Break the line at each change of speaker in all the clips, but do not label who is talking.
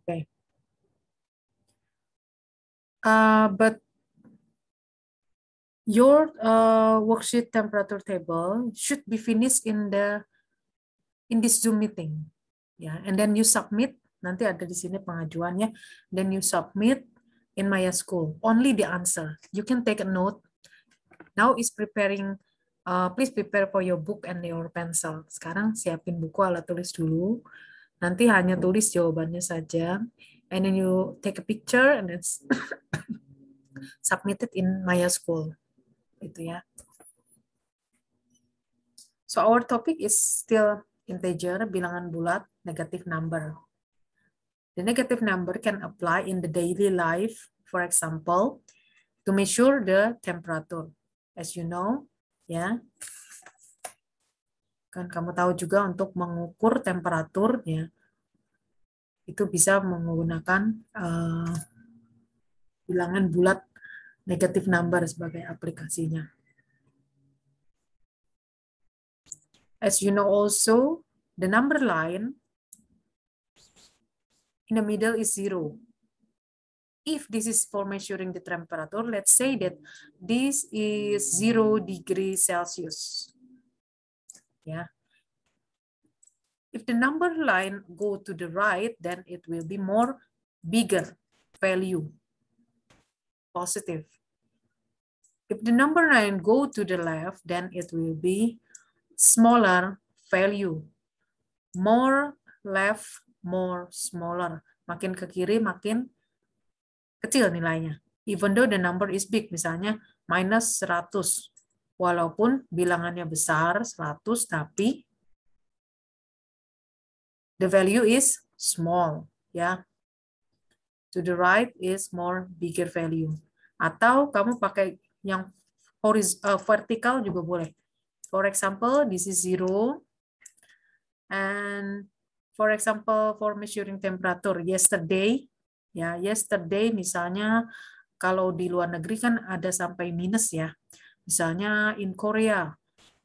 Okay. But your worksheet temperature table should be finished in this Zoom meeting. Yeah, and then you submit. Nanti ada di sini pengajuannya. Then you submit in Maya School. Only the answer. You can take a note. Now is preparing. Please prepare for your book and your pencil. Sekarang siapin buku, alat tulis dulu. Nanti hanya tulis jawabannya saja. And then you take a picture and then submit it in Maya School. Itu ya. So our topic is still integer, bilangan bulat, negative number. The negative number can apply in the daily life, for example, to measure the temperature. As you know, ya, kan kamu tahu juga untuk mengukur temperatur, ya, itu bisa menggunakan bilangan bulat negative number sebagai aplikasinya. As you know also, the number line in the middle is 0. If this is for measuring the temperature, let's say that this is 0 degrees Celsius. Yeah. If the number line go to the right, then it will be more bigger value, positive. If the number line go to the left, then it will be smaller value, more left, more smaller. Makin ke kiri, makin kecil nilainya. Even though the number is big, misalnya minus 100. Walaupun bilangannya besar, 100, tapi the value is small. Ya. To the right is more bigger value. Atau kamu pakai yang vertical juga boleh. For example, this is 0. And for example, for measuring temperature, yesterday, ya, yesterday misalnya kalau di luar negeri kan ada sampai minus ya. Misalnya in Korea,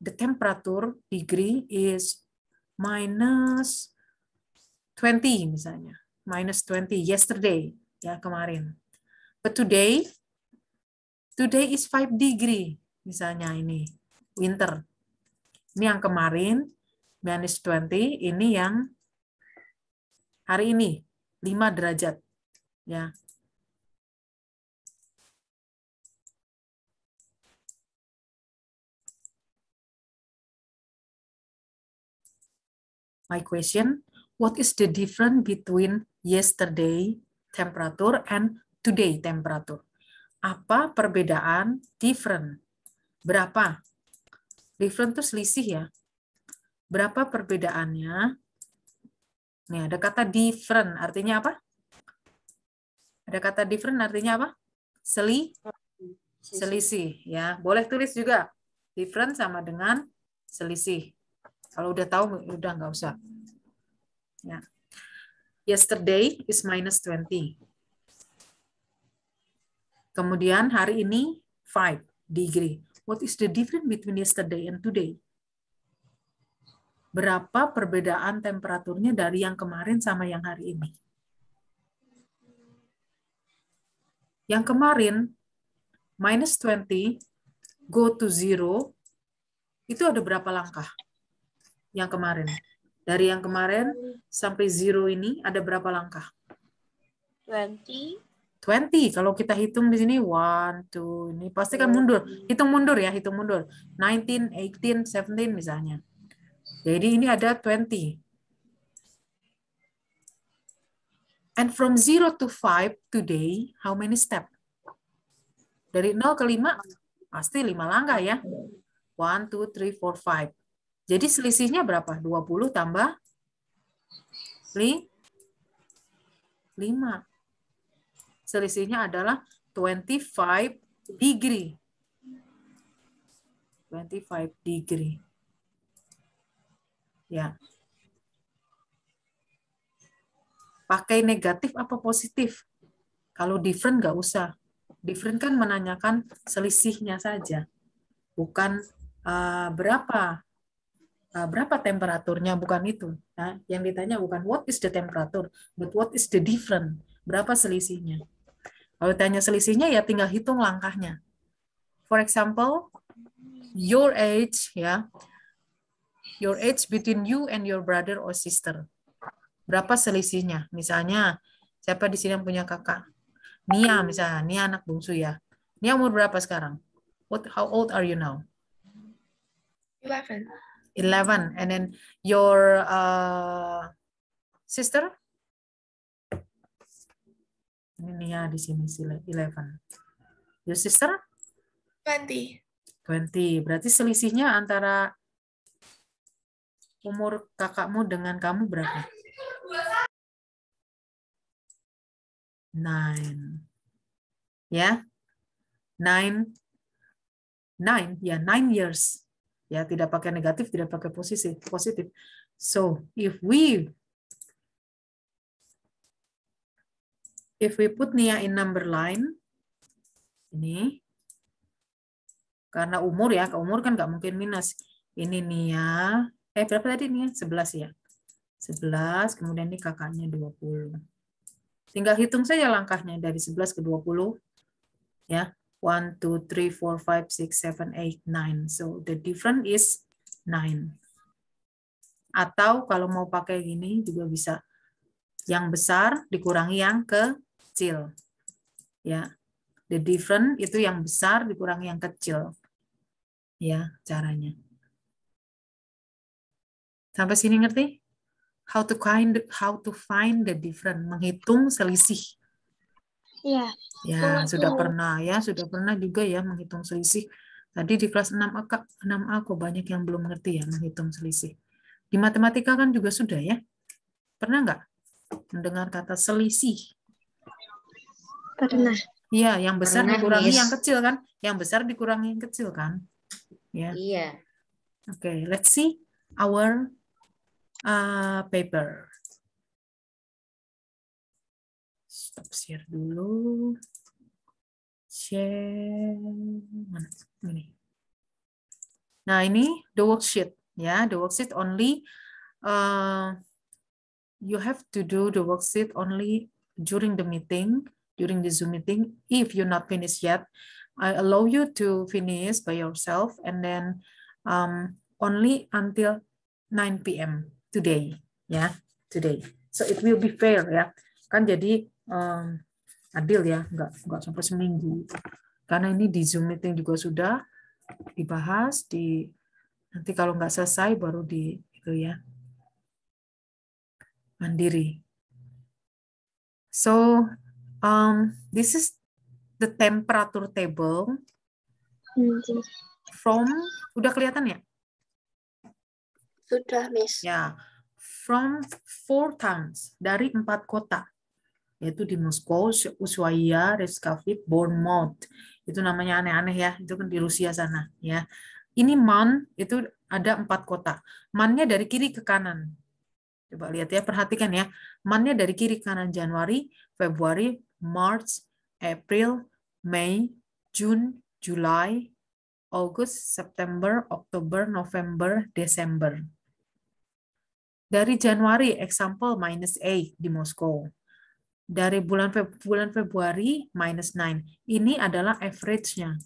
the temperature degree is minus 20 misalnya. Minus 20 yesterday, ya kemarin. But today is 5 degree misalnya ini, winter. Ini yang kemarin, minus 20, ini yang hari ini, 5 derajat. Ya. My question, what is the difference between yesterday temperature and today temperature? Apa perbedaan different? Berapa? Different itu selisih ya. Berapa perbedaannya? Nih, ada kata different, artinya apa? Ada kata different artinya apa? Selisih ya. Boleh tulis juga. Different sama dengan selisih. Kalau udah tahu, udah nggak usah. Ya. Yesterday is minus 20. Kemudian hari ini 5 degree. What is the difference between yesterday and today? Berapa perbedaan temperaturnya dari yang kemarin sama yang hari ini? Yang kemarin, minus 20, go to 0, itu ada berapa langkah? Yang kemarin. Dari yang kemarin sampai 0 ini ada berapa langkah?
20.
Kalau kita hitung di sini 1, 2, ini pasti kan mundur. Hitung mundur ya, hitung mundur. 19, 18, 17 misalnya. Jadi ini ada 20. And from 0 to 5 today, how many step? Dari 0 ke 5, pasti 5 langkah ya. 1, 2, 3, 4, 5. Jadi selisihnya berapa? 20 tambah 5. Selisihnya adalah 25 degree. 25 degree. Ya. Pakai negatif apa positif? Kalau different nggak usah. Different kan menanyakan selisihnya saja. Bukan berapa berapa temperaturnya, bukan itu. Nah, yang ditanya bukan what is the temperature, but what is the difference. Berapa selisihnya. Kalau tanya selisihnya ya tinggal hitung langkahnya. For example, your age, ya, your age between you and your brother or sister. Berapa selisihnya? Misalnya, siapa di sini yang punya kakak? Nia, misalnya. Nia anak bungsu ya. Nia umur berapa sekarang? How old are you now?
11.
11. And then your sister? Ini Nia di sini 11. Your sister?
20.
20. Berarti selisihnya antara umur kakakmu dengan kamu berapa? 9. Ya. 9 ya 9 years. Ya, tidak pakai negatif, tidak pakai positif. So, if we put Nia in number line, ini karena umur ya, ke umur kan nggak mungkin minus. Ini Nia, berapa tadi Nia? 11 ya. 11, kemudian ini kakaknya 20. Tinggal hitung saja langkahnya dari 11 ke 20. Ya, 1, 2, 3, 4, 5, 6, 7, 8, 9. So, the difference is 9. Atau kalau mau pakai gini juga bisa. Yang besar dikurangi yang kecil. Ya, the difference itu yang besar dikurangi yang kecil. Ya, caranya. Sampai sini ngerti? How to find the difference, menghitung selisih.
Iya.
Ya, sudah pernah juga ya menghitung selisih. Tadi di kelas 6A, 6A kok banyak yang belum ngerti ya menghitung selisih. Di matematika kan juga sudah ya. Pernah nggak mendengar kata selisih?
Pernah.
Iya, yang besar
Pernah,
dikurangi
Miss.
yang kecil kan? Yang besar dikurangi yang kecil kan? Ya.
Iya.
Oke, let's see our paper. Stop share dulu. Share mana? Ini. Nah, ini the worksheet ya. The worksheet only you have to do the worksheet only during the meeting, during the Zoom meeting. If you're not finished yet, I allow you to finish by yourself and then only until 9 p.m. today, ya, today. So it will be fair ya, kan jadi adil ya, nggak sampai seminggu. Karena ini di Zoom meeting juga sudah dibahas, nanti kalau nggak selesai baru di itu ya, mandiri. So this is the temperature table from, udah kelihatan ya?
Sudah, Miss.
Ya, from 4 towns, dari 4 kota, yaitu di Moskow, Ushuaia, Reskavik, Bournemouth. Itu namanya aneh-aneh ya, itu kan di Rusia sana ya. Ini MAN itu ada 4 kota. MAN-nya dari kiri ke kanan. Coba lihat ya, perhatikan ya. MAN-nya dari kiri ke kanan, Januari, Februari, March, April, Mei, June, July, August, September, Oktober, November, Desember. Dari Januari, example -8 di Moskow. Dari bulan Februari -9. Ini adalah average-nya.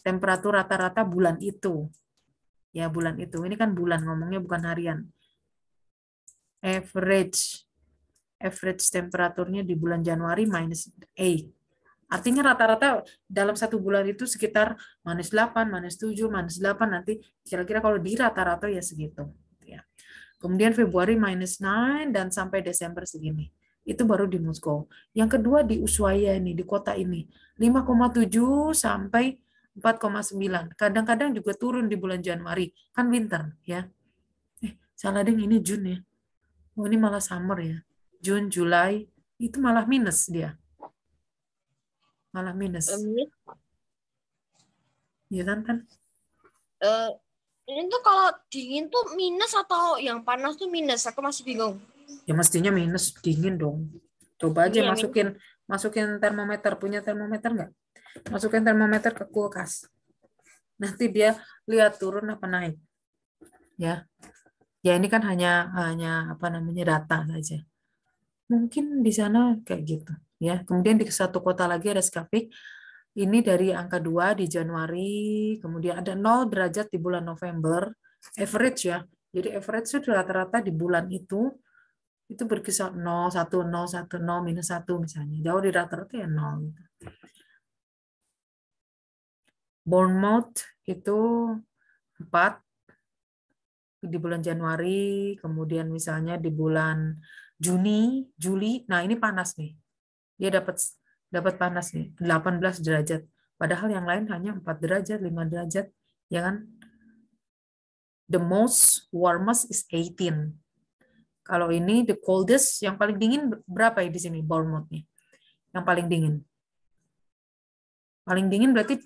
Temperatur rata-rata bulan itu. Ya, bulan itu. Ini kan bulan, ngomongnya bukan harian. Average temperaturnya di bulan Januari -8. Artinya rata-rata dalam satu bulan itu sekitar -8, -7, -8, nanti kira-kira kalau di rata-rata ya segitu. Ya. Kemudian Februari -9 dan sampai Desember segini. Itu baru di Moskow. Yang kedua di Ushuaia ini, di kota ini. 5,7 sampai 4,9. Kadang-kadang juga turun di bulan Januari. Kan winter ya. Salah deh, ini June ya. Oh, ini malah summer ya. June, Juli, itu malah minus dia. Malah minus. Iya kan?
Ini tuh kalau dingin tuh minus atau yang panas tuh minus? Aku masih bingung.
Ya mestinya minus, dingin dong. Coba aja
Iya,
masukin termometer. Punya termometer nggak? Masukin termometer ke kulkas. Nanti dia lihat turun apa naik. Ya. Ya ini kan hanya apa namanya data saja. Mungkin di sana kayak gitu ya. Kemudian di satu kota lagi ada skafik. Ini dari angka 2 di Januari, kemudian ada 0 derajat di bulan November, average ya. Jadi average itu rata-rata di bulan itu berkisar 0, 1, 0, 1, 0, minus 1 misalnya. Jauh di rata-rata ya 0 gitu. Bournemouth itu 4 di bulan Januari, kemudian misalnya di bulan Juni, Juli. Nah, ini panas nih. Dia dapat dapat panas nih, 18 derajat. Padahal yang lain hanya 4 derajat, 5 derajat, ya kan? The most warmest is 18. Kalau ini the coldest, yang paling dingin berapa ya di sini Bournemouth nih? Yang paling dingin. Paling dingin berarti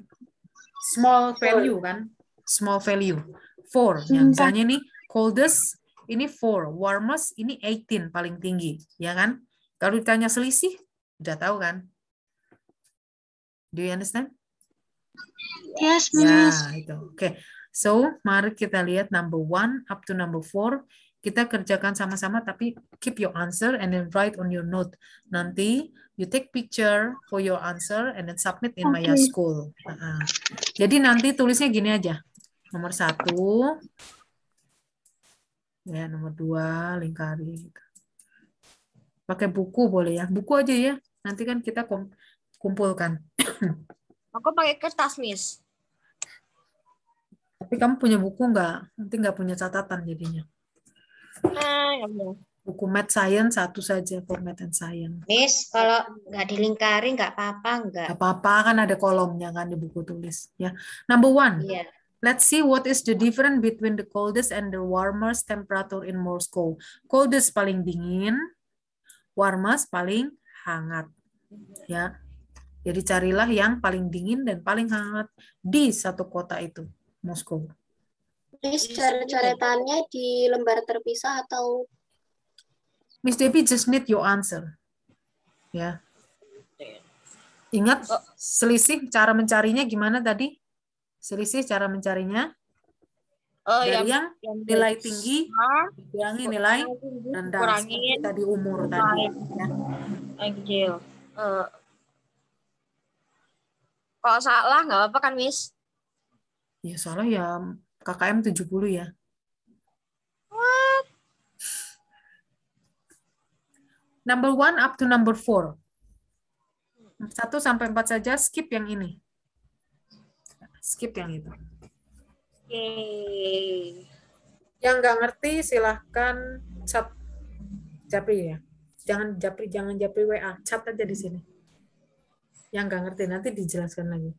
small value kan? Small value. 4. Yang misalnya nih coldest ini 4, warmest ini 18 paling tinggi, ya kan? Kalau ditanya selisih, udah tahu kan? Do you understand?
Yes,
Ya,
Miss.
itu. Oke. So, mari kita lihat number 1 up to number 4. Kita kerjakan sama-sama, tapi keep your answer and then write on your note. Nanti, you take picture for your answer and then submit in Maya
Okay.
School. Jadi nanti tulisnya gini aja. Nomor 1, ya, nomor 2, lingkari. Pakai buku boleh ya. Buku aja ya. Nanti kan kita kumpulkan.
Aku pakai kertas, Miss.
Tapi kamu punya buku nggak? Nanti nggak punya catatan jadinya.
Nggak mau.
Buku Math Science satu saja for Math and Science.
Miss, kalau nggak dilingkari nggak apa-apa nggak?
Nggak apa-apa kan ada kolomnya kan di buku tulis ya. Number 1.
Iya.
Let's see what is the difference between the coldest and the warmest temperature in Moscow. Coldest paling dingin, warmest paling hangat. Ya. Jadi carilah yang paling dingin dan paling hangat di satu kota itu, Moskow.
Miss, coret-coretannya di lembar terpisah atau
Miss Debbie just need your answer. Ya. Ingat selisih cara mencarinya gimana tadi? Selisih cara mencarinya dari yang nilai tinggi dikurangi nilai rendah. Seperti tadi umur tadi. Ya.
Yang kecil. Kalau salah nggak apa-apa kan, Miss?
Ya soalnya ya KKM 70 ya.
What?
Number 1 up to number 4. 1 sampai 4 saja, skip yang ini. Skip yang itu.
Yeay.
Yang nggak ngerti silahkan chat Japri ya. Jangan Japri WA, chat aja di sini. Yang nggak ngerti nanti dijelaskan lagi.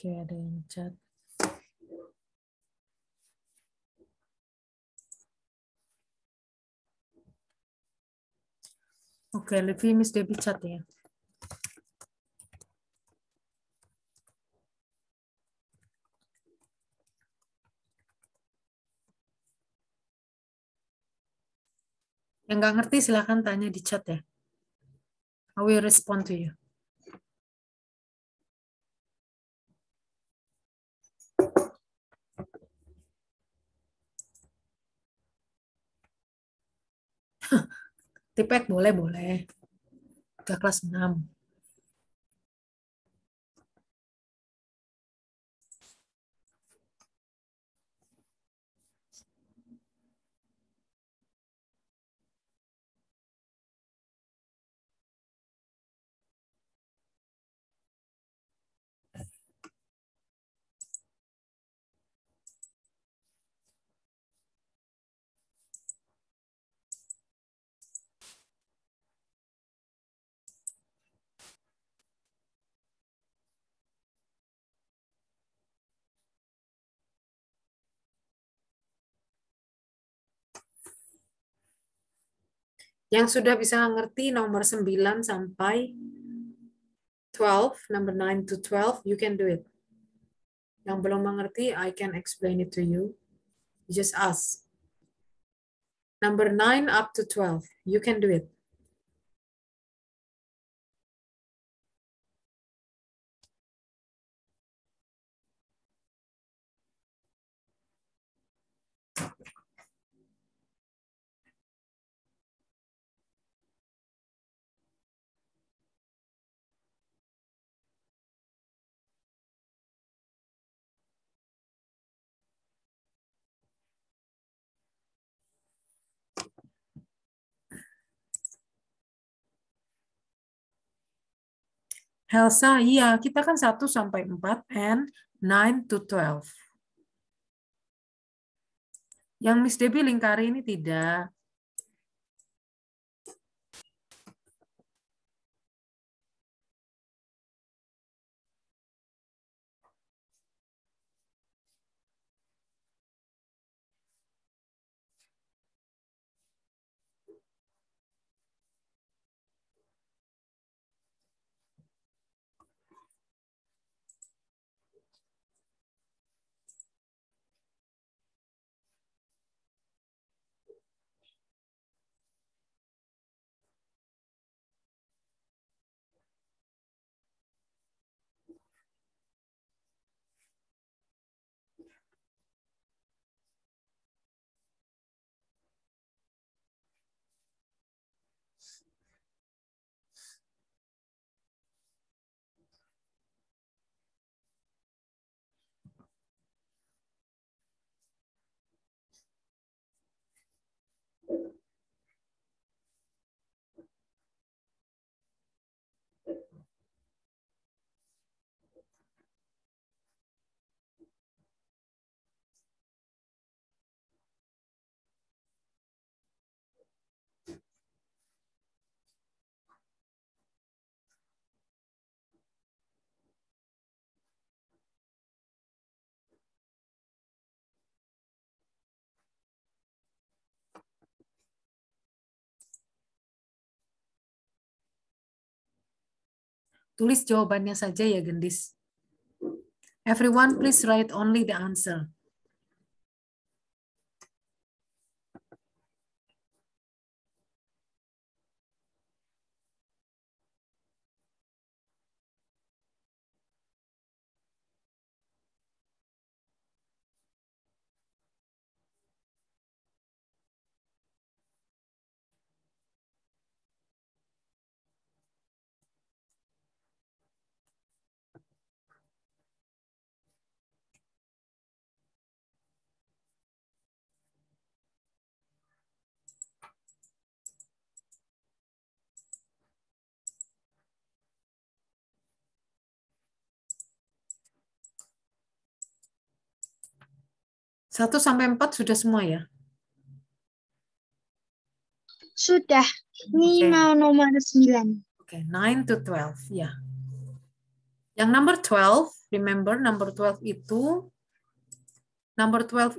Oke, ada yang chat. Oke, Livi, Miss Debbie chat ya. Yang nggak ngerti silahkan tanya di chat ya. I will respond to you. Tipek boleh. Udah kelas 6. Yang sudah bisa ngerti nomor 9 sampai 12, number 9 to 12, you can do it. Yang belum mengerti, I can explain it to you. You just ask. Number 9 up to 12, you can do it. Helsa, iya, kita kan 1 sampai 4 and 9 to 12. Yang Miss Debbie lingkari ini tidak. Tulis jawabannya saja ya, Gendis. Everyone, please write only the answer. Satu sampai 4 sudah semua ya?
Sudah. Ini
Oke.
mau nomor 9.
Oke, 9 to 12, ya. Yang number 12, remember number 12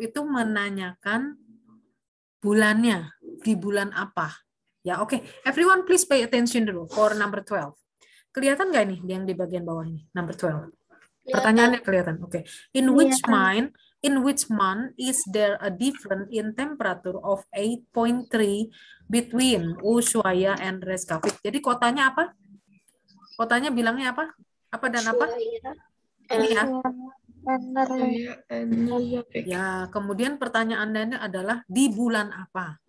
itu menanyakan bulannya, di bulan apa. Ya, oke. Everyone please pay attention dulu for number 12. Kelihatan nggak nih yang di bagian bawah ini, number 12? Pertanyaannya kelihatan. Oke. In which month is there a difference in temperature of 8.3 between Ushuaia and Reykjavik? Jadi kotanya apa? Kotanya bilangnya apa? Apa dan apa? Ini ya. Ya, kemudian pertanyaannya adalah di bulan apa?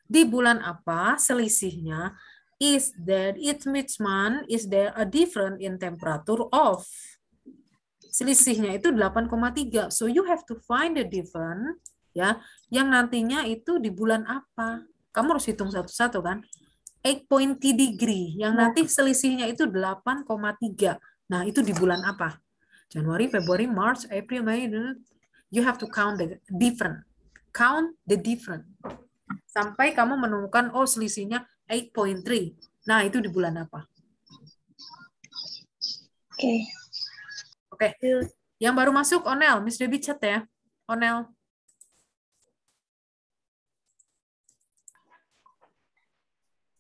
Di bulan apa selisihnya? Is there which month is there a difference in temperature of? Selisihnya itu 8,3. So you have to find the difference ya, yang nantinya itu di bulan apa? Kamu harus hitung satu-satu kan? 8.3 degree yang nanti selisihnya itu 8,3. Nah, itu di bulan apa? Januari, Februari, March, April, May. You have to count the different. Count the different. Sampai kamu menemukan, oh selisihnya 8.3. Nah, itu di bulan apa?
Oke.
Oke. Yang baru masuk, Onel. Miss Debbie chat ya. Onel.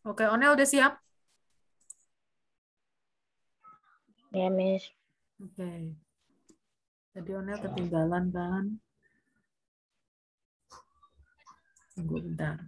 Oke, Onel udah siap?
Ya, Miss.
Oke. Tadi Onel ketinggalan kan? Tunggu bentar.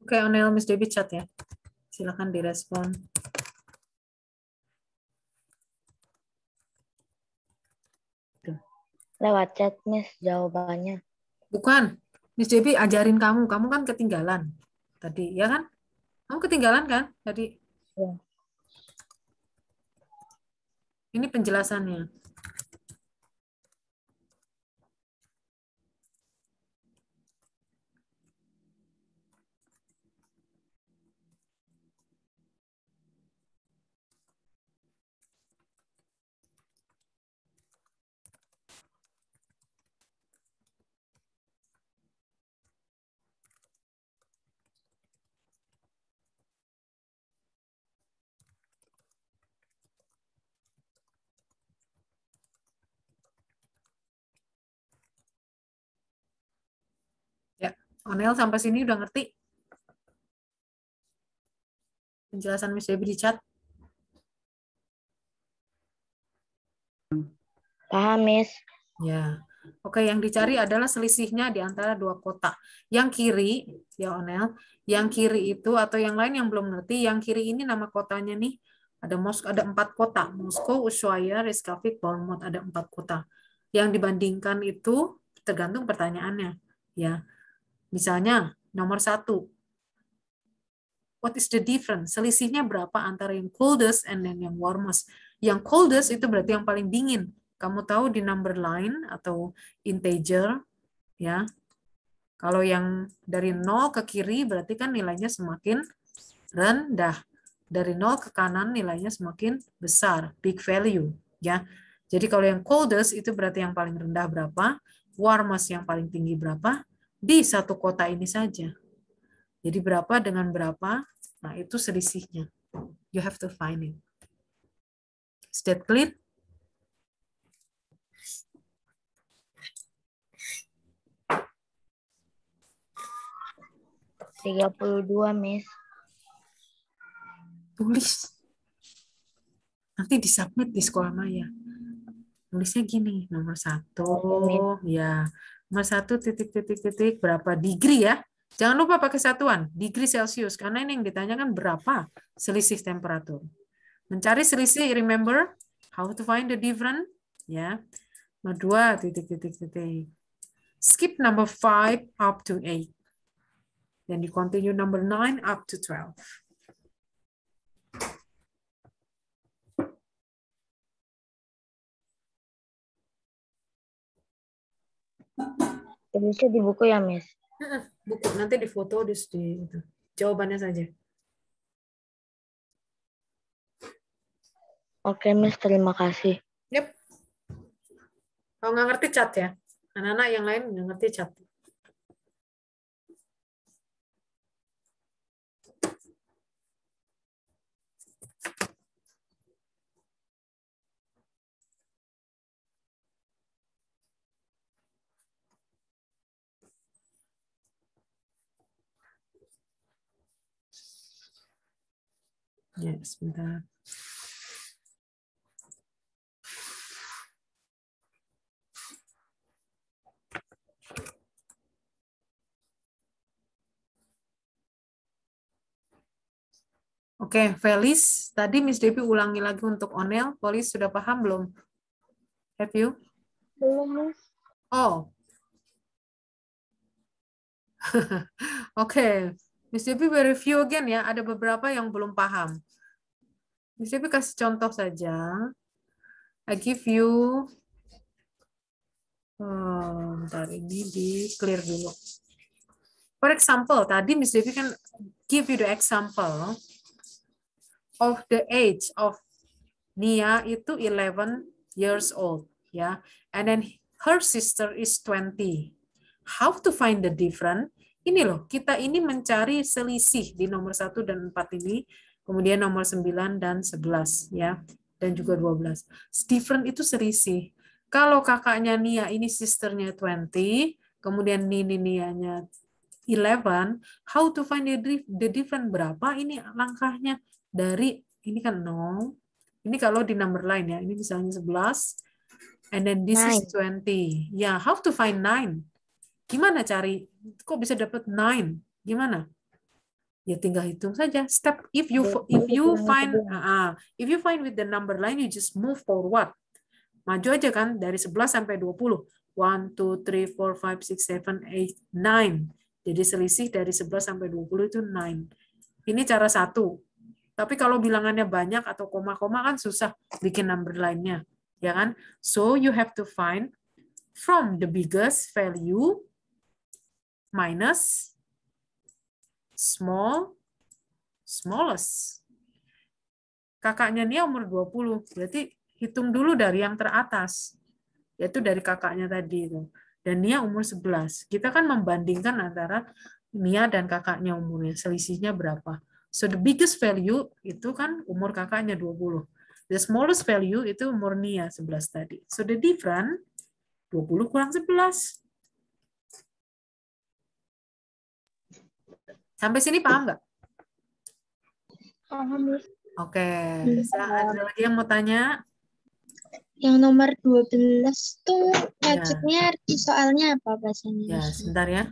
Oke, Onel, Miss Debbie chat ya. Silakan direspon.
Lewat chat, Miss, jawabannya.
Bukan. Miss Debbie ajarin kamu. Kamu kan ketinggalan tadi, ya kan? Kamu ketinggalan kan tadi?
Ya.
Ini penjelasannya. Ya, Onel sampai sini udah ngerti? Penjelasan Miss Debbie di chat?
Paham, Miss.
Ya. Oke, yang dicari adalah selisihnya di antara dua kota. Yang kiri, ya Onel, yang kiri itu atau yang lain yang belum ngerti, yang kiri ini nama kotanya nih, ada 4 kota, Moskow, Ushuaia, Reykjavik, Bournemouth, ada 4 kota. Yang dibandingkan itu tergantung pertanyaannya, ya. Misalnya nomor 1, what is the difference? Selisihnya berapa antara yang coldest and then yang warmest? Yang coldest itu berarti yang paling dingin. Kamu tahu di number line atau integer, ya. Kalau yang dari 0 ke kiri berarti kan nilainya semakin rendah. Dari 0 ke kanan nilainya semakin besar, big value, ya. Jadi kalau yang coldest itu berarti yang paling rendah berapa, warmest yang paling tinggi berapa, di satu kota ini saja. Jadi berapa dengan berapa, nah itu selisihnya. You have to find it. Is that clear?
$32, Miss.
Tulis. Nanti disubmit di Sekolah Maya. Tulisnya gini, nomor 1, ya. Nomor 1 titik berapa degree ya? Jangan lupa pakai satuan, degree Celsius, karena ini yang ditanyakan berapa selisih temperatur. Mencari selisih, remember how to find the difference, ya. Nomor 2 titik. Skip number 5 up to 8. Then you continue number 9 up to 12.
Tulisnya di buku ya, Miss.
Buku nanti difoto di itu. Jawabannya saja.
Oke, Miss. Terima kasih.
Yep. Kalau nggak ngerti cat ya. Anak-anak yang lain nggak ngerti cat. Ya, sebentar. Oke, Felis, tadi Miss Devi ulangi lagi untuk Onel. Felis sudah paham belum? Have you?
Belum, Miss.
Oh, oke. Miss Devi review again ya. Ada beberapa yang belum paham. Miss Devi kasih contoh saja. I give you, bentar ini di clear dulu. For example, tadi Miss Devi kan give you the example of the age of Nia itu 11 years old, ya. And then her sister is 20. How to find the difference? Ini loh, kita ini mencari selisih di nomor 1 dan 4 ini, kemudian nomor 9 dan 11, ya. Dan juga 12. Different itu selisih. Kalau kakaknya Nia ini sisternya 20, kemudian Nianya 11, how to find the difference? Berapa ini langkahnya? Dari, ini kan 0, ini kalau di number line ya, ini misalnya 11, and then this is 20. Ya, how to find 9? Gimana cari? Kok bisa dapat 9? Gimana? Ya tinggal hitung saja. Step if you find with the number line, you just move forward. Maju aja kan dari 11 sampai 20. 1, 2, 3, 4, 5, 6, 7, 8, 9. Jadi selisih dari 11 sampai 20 itu 9. Ini cara satu. Tapi kalau bilangannya banyak atau koma-koma kan susah bikin number line-nya, ya kan? So you have to find from the biggest value minus smallest. Kakaknya Nia umur 20, berarti hitung dulu dari yang teratas, yaitu dari kakaknya tadi itu. Dan Nia umur 11. Kita kan membandingkan antara Nia dan kakaknya umurnya, selisihnya berapa. So the biggest value itu kan umur kakaknya 20. The smallest value itu umur Nia 11 tadi. So the difference 20 kurang 11. Sampai sini paham nggak?
Paham, Miss.
Oke. Ada lagi yang mau tanya?
Yang nomor 12 tuh maksudnya arti soalnya apa bahasanya?
Ya, sebentar ya.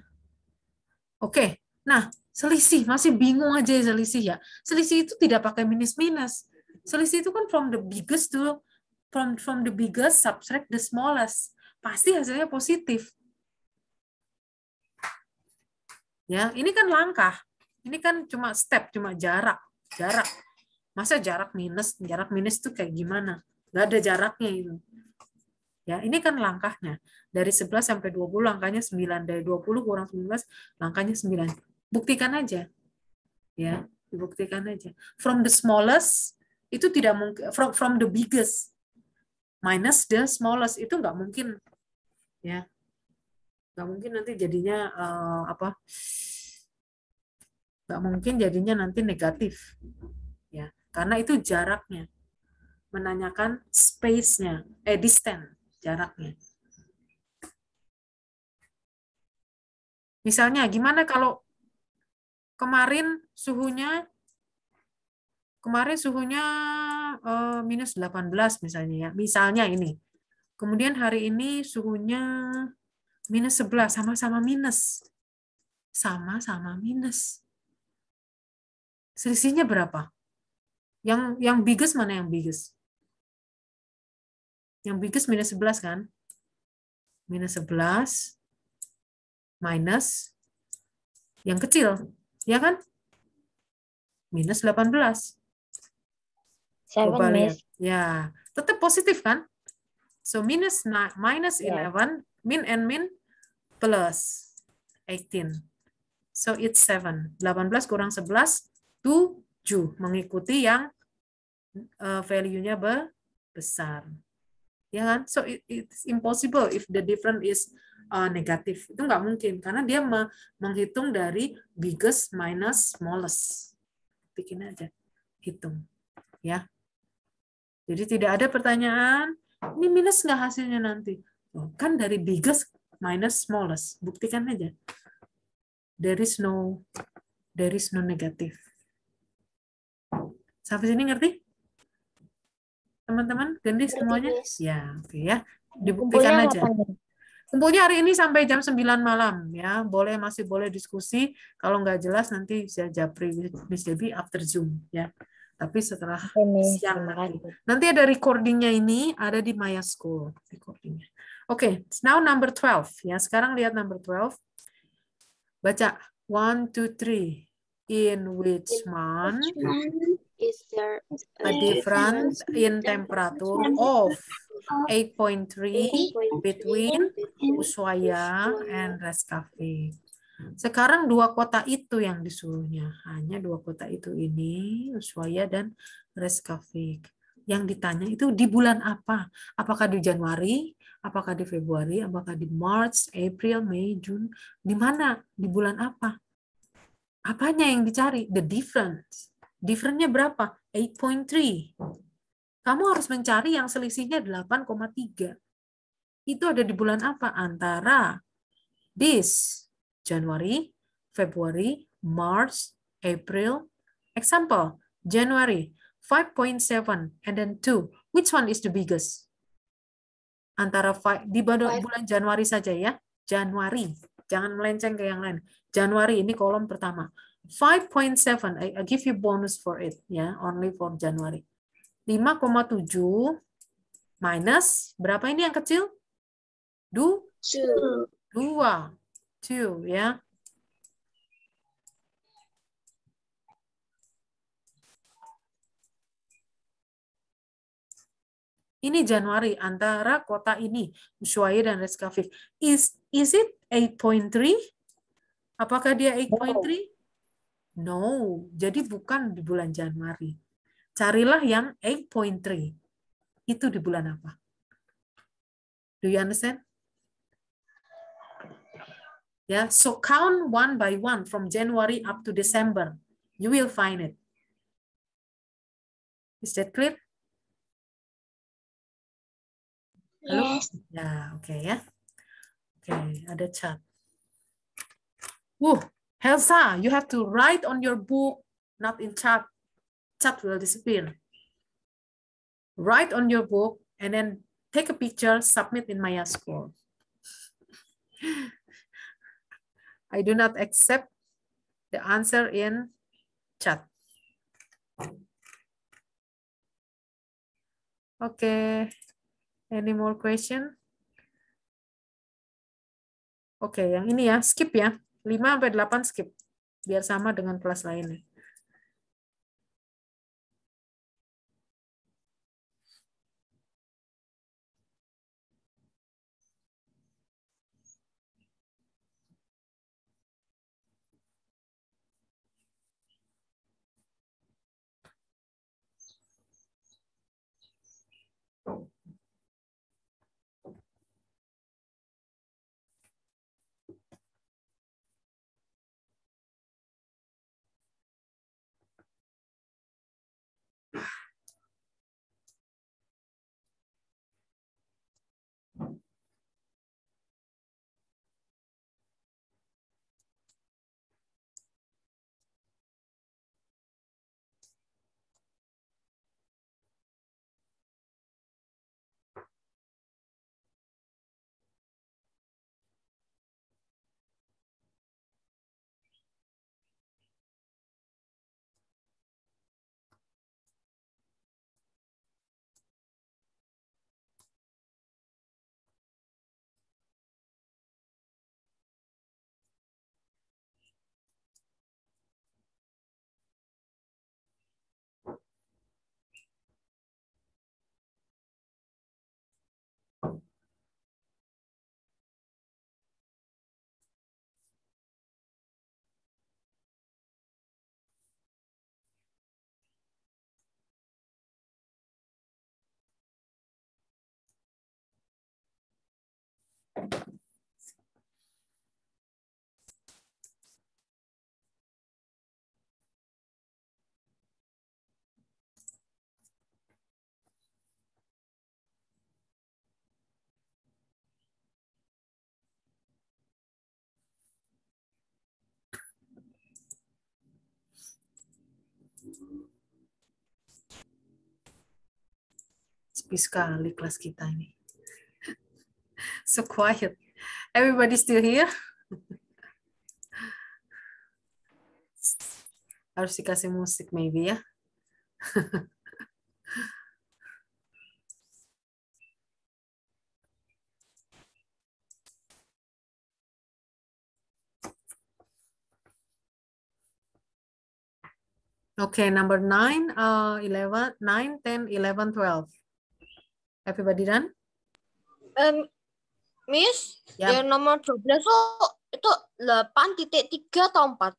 Oke. Nah, selisih. Masih bingung aja selisih ya. Selisih itu tidak pakai minus-minus. Selisih itu kan from the biggest to from the biggest subtract the smallest. Pasti hasilnya positif. Ya, ini kan langkah. Ini kan cuma step, cuma jarak. Masa jarak minus itu kayak gimana? Nggak ada jaraknya itu. Ya, ini kan langkahnya. Dari 11 sampai 20 langkahnya 9. Dari 20 kurang 19 langkahnya 9. Buktikan aja. Ya, dibuktikan aja. From the smallest itu tidak mungkin, from the biggest minus the smallest itu nggak mungkin. Ya. Nggak mungkin nanti jadinya nggak mungkin jadinya nanti negatif. Ya, karena itu jaraknya. Menanyakan space-nya, distance, jaraknya. Misalnya, gimana kalau kemarin suhunya minus 18 misalnya ya. Misalnya ini. Kemudian hari ini suhunya minus 11, sama-sama minus. Sama-sama minus. Selisihnya berapa? Yang biggest mana yang biggest? Yang biggest minus 11 kan? Minus 11 minus yang kecil, ya kan? Minus 18. Coba lihat. Ya, tetap positif kan? So minus 11, min and min plus 18. So it's 7. 18 kurang 11, 7. Mengikuti yang value-nya besar. Ya kan? So it's impossible if the difference is negatif. Itu nggak mungkin karena dia menghitung dari biggest minus smallest. Bikin aja, hitung, ya. Jadi tidak ada pertanyaan. Ini minus nggak hasilnya nanti? Oh, kan dari biggest minus smallest. Buktikan aja. There is no negative. Sampai sini ngerti? Teman-teman, Gendi semuanya? Ya, oke ya. Dibuktikan
Kumpulnya
aja.
kapan nih?
Kumpulnya hari ini sampai jam 9 malam ya. Masih boleh diskusi. Kalau nggak jelas nanti bisa japri Miss Debbie after Zoom ya. Tapi setelah
Oke, Miss.
siang
Terima
nanti.
kasih.
Nanti ada recordingnya ini ada di Maya School recordingnya. Oke, now number 12 ya. Sekarang lihat number 12. Baca 1, 2, 3. In which month
Is there
a difference in temperature of 8.3 between Ushuaia and Reykjavik. Sekarang dua kota itu yang disuruhnya. Hanya dua kota itu ini, Ushuaia dan Reykjavik. Yang ditanya itu di bulan apa? Apakah di Januari? Apakah di Februari? Apakah di March, April, Mei, June? Di mana? Di bulan apa? Apanya yang dicari? The difference. Difference-nya berapa? 8.3. Kamu harus mencari yang selisihnya 8,3. Itu ada di bulan apa? Antara this, January, February, March, April. Example, January, 5.7, and then 2. Which one is the biggest? Antara di bulan Januari saja ya. Januari. Jangan melenceng ke yang lain. Januari ini kolom pertama. 5.7. I give you bonus for it ya, only for January. 5,7 minus berapa ini yang kecil? 2 ya. Ini Januari antara kota ini, Ushuaia dan Reykjavik. Is it 8.3? Apakah dia 8.3? No. Jadi bukan di bulan Januari. Carilah yang 8.3. Itu di bulan apa? Do you understand? Yeah, so count one by one from January up to December. You will find it. Is that clear? Halo?
Yes.
Ya, oke ya. Oke, ada chat. Helsa, you have to write on your book, not in chat. Chat will disappear. Write on your book and then take a picture, submit in Maya School. I do not accept the answer in chat. Okay. Any more question? Oke, yang ini ya, skip ya. 5-8 skip. Biar sama dengan kelas lainnya. Sepi sekali kelas kita ini. So quiet. Everybody still here? Harus dikasih musik maybe ya. Okay, number 9, 11, 9, 10, 11, 12. Everybody done?
Miss,
Yap.
yang nomor 12 itu 8.3 atau 4?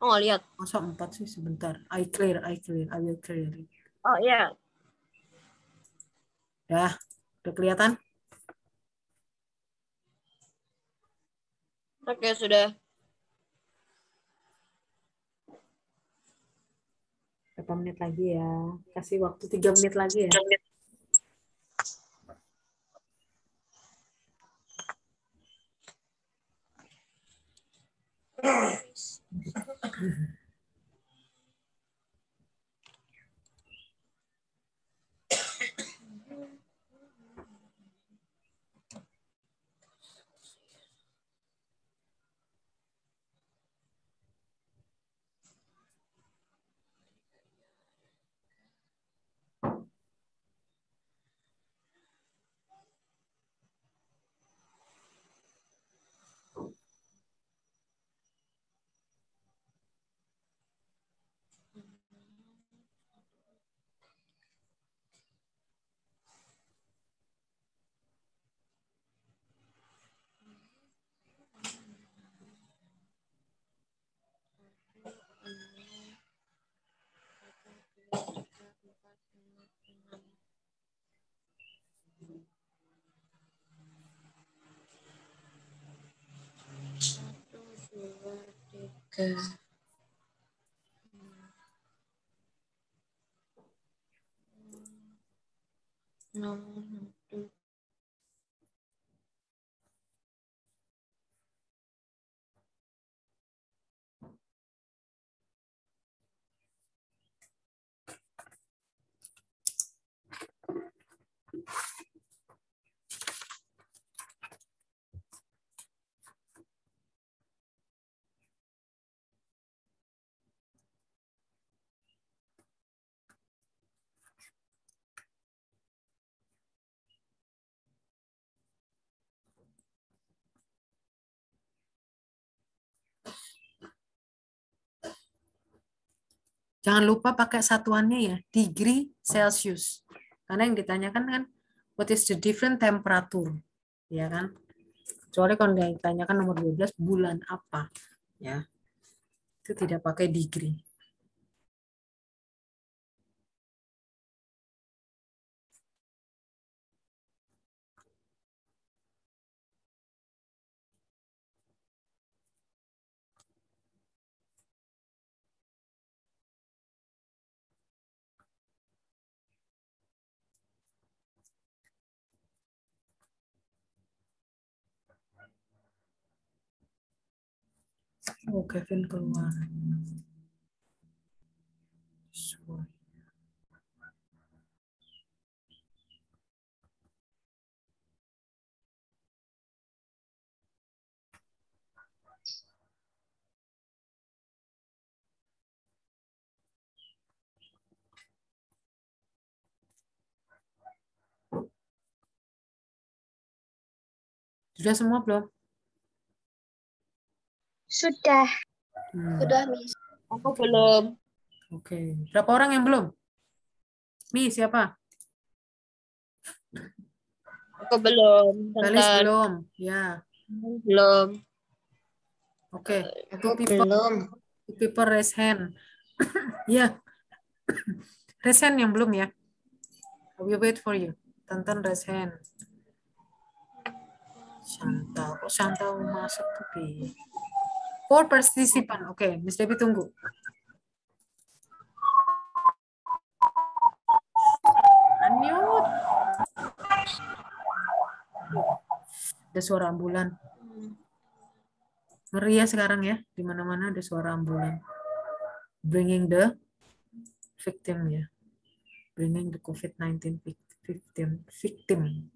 Oh, lihat.
Masa 4 sih sebentar. I will clear it.
Oh, iya.
Ya, udah kelihatan?
Oke, sudah.
Berapa menit lagi ya? Kasih waktu 3 menit lagi ya. Jangan lupa pakai satuannya ya, degree Celsius. Karena yang ditanyakan kan, what is the different temperature? Ya kan? Kecuali kalau ditanyakan nomor 12, bulan apa? Ya, itu tidak pakai degree. Oh, Kevin keluar. Sorry. Sudah semua belum?
Sudah.
Sudah, Miss.
Aku belum.
Oke. Berapa orang yang belum? Mi, siapa?
Aku belum.
Galis
Bentar.
belum? Ya.
Belum.
Oke.
Aku belum.
Two people raise hand. Ya. Raise hand yang belum ya. I will wait for you. Tonton raise hand. Chantal. Kok Chantal masuk tapi? For participant. Oke, Miss Debbie tunggu. Unmute. Ada suara ambulan. Ngeri ya sekarang ya. Di mana-mana ada suara ambulan. Bringing the victim ya. Bringing the COVID-19 victim.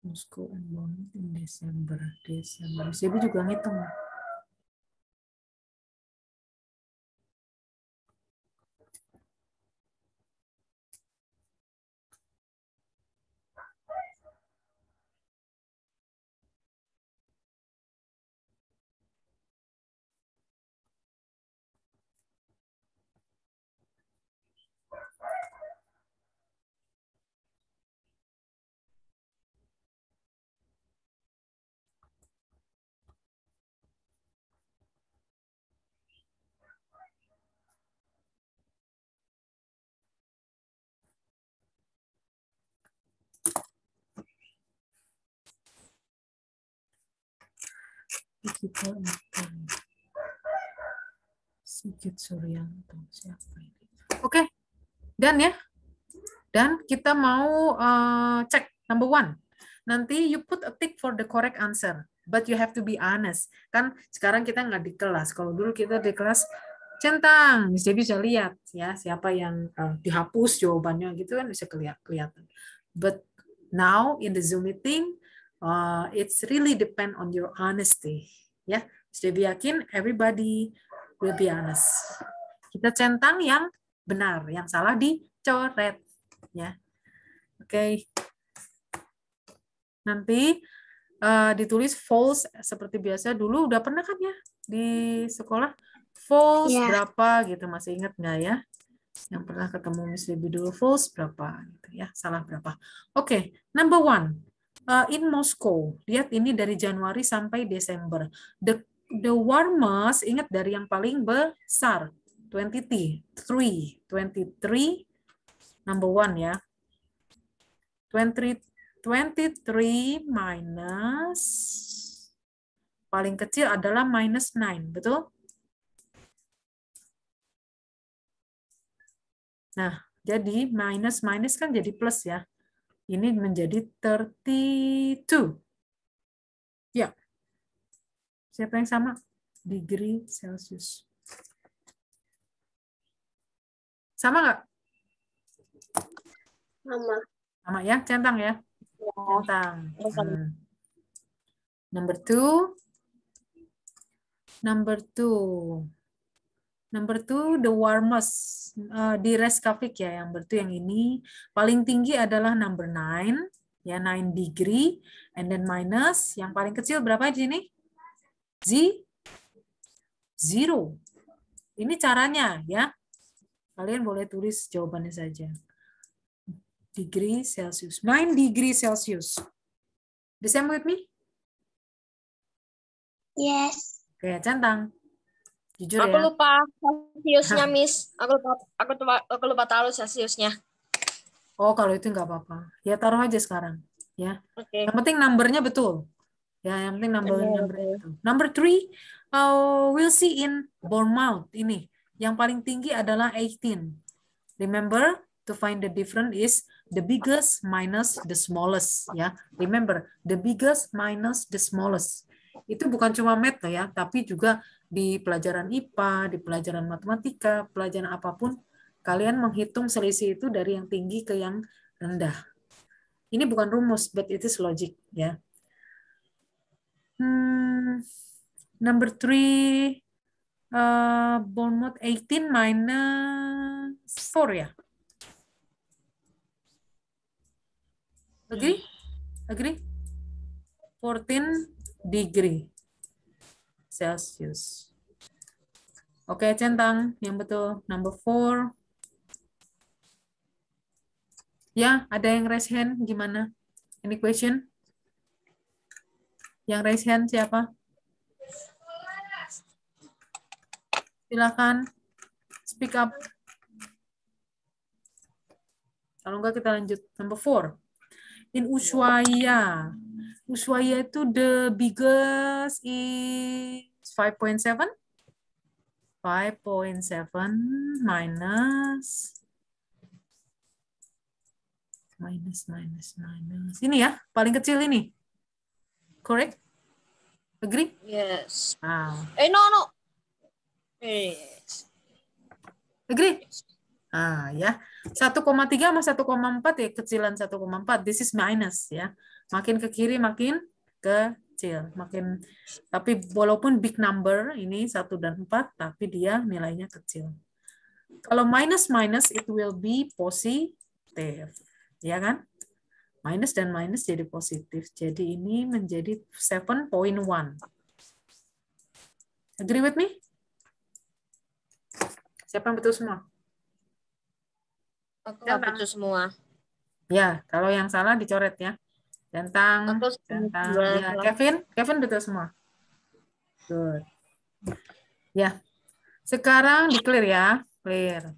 Moscow and Bonn in Desember. Miss Debbie juga ngitung. Kita Sigit Suryanto siapa ini? Oke, dan ya, dan kita mau cek number 1. Nanti you put a tick for the correct answer, but you have to be honest. Kan sekarang kita nggak di kelas. Kalau dulu kita di kelas centang, Miss Debbie bisa lihat ya siapa yang dihapus jawabannya gitu kan bisa kelihatan. But now in the Zoom meeting, it's really depend on your honesty. Ya, Miss Debbie yakin everybody will be honest. Kita centang yang benar, yang salah dicoret. Ya, oke. Nanti ditulis false seperti biasa. Dulu udah pernah kan ya di sekolah false berapa gitu, masih ingat nggak ya? Yang pernah ketemu Miss Debbie dulu false berapa gitu ya, salah berapa? Oke, number 1. In Moscow, lihat ini dari Januari sampai Desember. The warmest, ingat dari yang paling besar, 23, number 1 ya. 23 minus, paling kecil adalah minus 9, betul? Nah, jadi minus kan jadi plus ya. Ini menjadi 32. Ya. Siapa yang sama? Degree Celsius. Sama nggak?
Sama.
Sama ya, centang ya. Centang. Number 2. Number 2, the warmest di Reykjavik ya, yang yang ini paling tinggi adalah number 9 ya, 9 degree, and then minus yang paling kecil berapa di sini? 0. Ini caranya ya. Kalian boleh tulis jawabannya saja. Degree Celsius. 9 degree Celsius. The same with me?
Yes.
Oke, centang. Jujur
Aku
ya.
lupa Celsiusnya, Miss. Aku lupa taruh Celsiusnya.
Oh, kalau itu nggak apa-apa. Ya taruh aja sekarang. Ya.
Oke.
Yang penting numbernya betul. Ya, yang penting numbernya betul. Number 3, we'll see in Bournemouth. Ini yang paling tinggi adalah 18. Remember, to find the difference is the biggest minus the smallest. Ya, remember the biggest minus the smallest. Itu bukan cuma math ya, tapi juga di pelajaran IPA, di pelajaran matematika, pelajaran apapun, kalian menghitung selisih itu dari yang tinggi ke yang rendah. Ini bukan rumus, but it is logic ya. Number 3, Bournemouth 18 minus 4 ya. Agree? 14 degree Celsius. Oke, centang yang betul. Number 4. Ya, ada yang raise hand gimana? Any question? Yang raise hand siapa? Silakan speak up. Kalau enggak kita lanjut number 4. In Ushuaia. Ushuaia itu the biggest is 5.7. 5.7 minus. Ini ya, paling kecil ini. Correct? Agree?
Yes.
Ah.
No. Yes.
Agree? Ah, ya. 1,3 sama 1,4 ya, kecilan 1,4. This is minus ya. Makin ke kiri makin kecil. Tapi walaupun big number ini 1 dan 4, tapi dia nilainya kecil. Kalau minus it will be positive. Ya kan? Minus dan minus jadi positif. Jadi ini menjadi 7.1. Agree with me? Siapa yang betul semua?
Aku nggak betul semua.
Ya, kalau yang salah dicoret ya. Centang. Ya, Kevin betul semua. Good. Ya. Sekarang di-clear ya. Clear.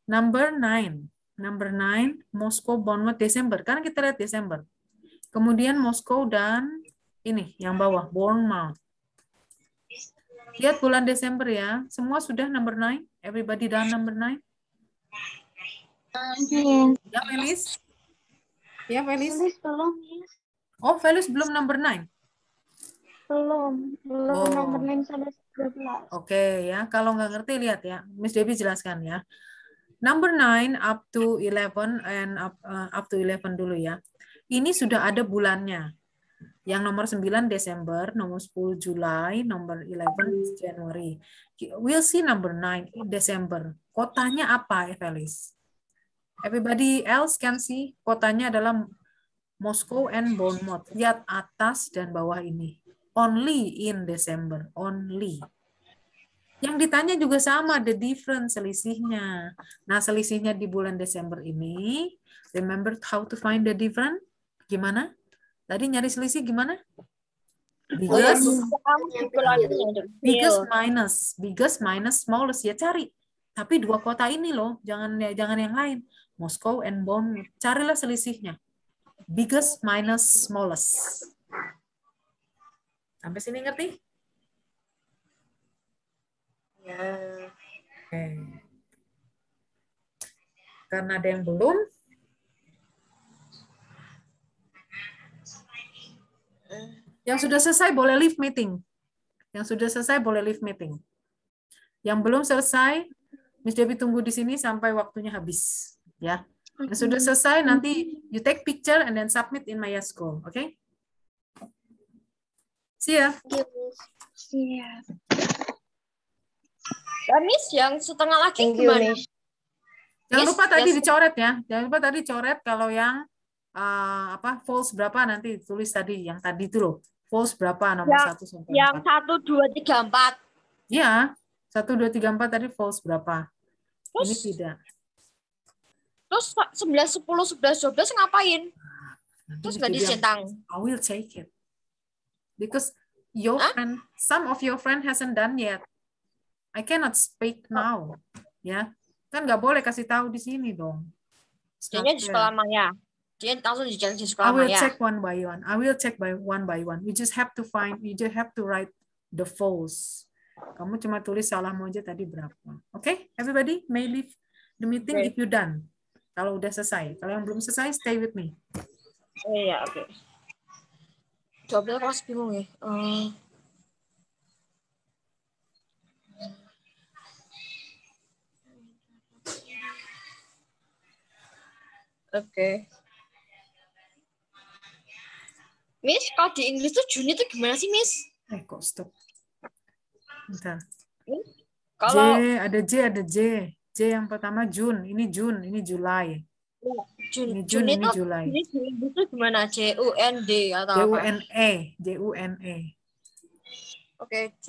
Number 9, Moskow, Bournemouth, Desember. Kan kita lihat Desember. Kemudian Moskow dan ini, yang bawah, Bournemouth. Lihat bulan Desember ya. Semua sudah number 9? Everybody done number 9? Ya, Felis? Ya, Felis?
Belum, Miss.
Oh, Felis belum number 9?
Belum
Oh.
nomor 9 sampai 12.
Oke ya, kalau nggak ngerti lihat ya. Miss Debbie jelaskan ya. Number 9 up to 11 and up to 11 dulu ya. Ini sudah ada bulannya. Yang nomor 9 Desember, nomor 10 Juli, nomor 11 Januari. We'll see number 9 Desember. Kotanya apa, Felis? Everybody else can see. Kotanya adalah Moscow and Bournemouth. Lihat atas dan bawah ini. Only in December. Only. Yang ditanya juga sama, the difference, selisihnya. Nah, selisihnya di bulan Desember ini, remember how to find the difference? Gimana? Tadi nyari selisih gimana? Biggest minus smallest, ya cari. Tapi dua kota ini loh, jangan yang lain. Moscow and Bournemouth. Carilah selisihnya. Biggest minus smallest. Sampai sini ngerti?
Ya.
Oke. Karena ada yang belum, yang sudah selesai boleh leave meeting. Yang sudah selesai boleh leave meeting. Yang belum selesai, Miss Debbie tunggu di sini sampai waktunya habis. Ya. Yang sudah selesai, nanti you take picture and then submit in Maya School. Oke? Okay? See ya.
Siap.
Miss, yang setengah lagi gimana?
Jangan lupa tadi dicoret ya. Jangan lupa tadi coret kalau yang false berapa nanti tulis tadi yang tadi itu loh. False berapa nomor 1 sampai 4.
Yang 1 2 3 4.
Iya, 1 2 3 4 tadi false berapa?
Terus,
ini tidak.
Terus 11 10 11 12 ngapain? Terus nggak dicentang.
I will take it. Because your friend, some of your friend hasn't done yet. I cannot speak now. Ya. Kan nggak boleh kasih tahu di sini dong.
Jadinya di sekolah Maya. Jadi langsung dijalan di sekolah Maya.
I will check one by one. I will check one by one. You just have to write the false. Kamu cuma tulis salahmu aja tadi berapa. Okay? Everybody may leave the meeting if you done. Kalau udah selesai. Kalau yang belum selesai, stay with me.
Iya, oke. Jawabnya kelas bingung ya. Oke. Miss, kalau di Inggris tuh Juni tuh gimana sih, Miss?
Kok stop. Bentar.
Kalau
ada J. J yang pertama June, ini Julai. Ini Juni ini Julai.
Ini di Inggris tuh gimana? JUND atau apa?
JUNE.
Oke, J.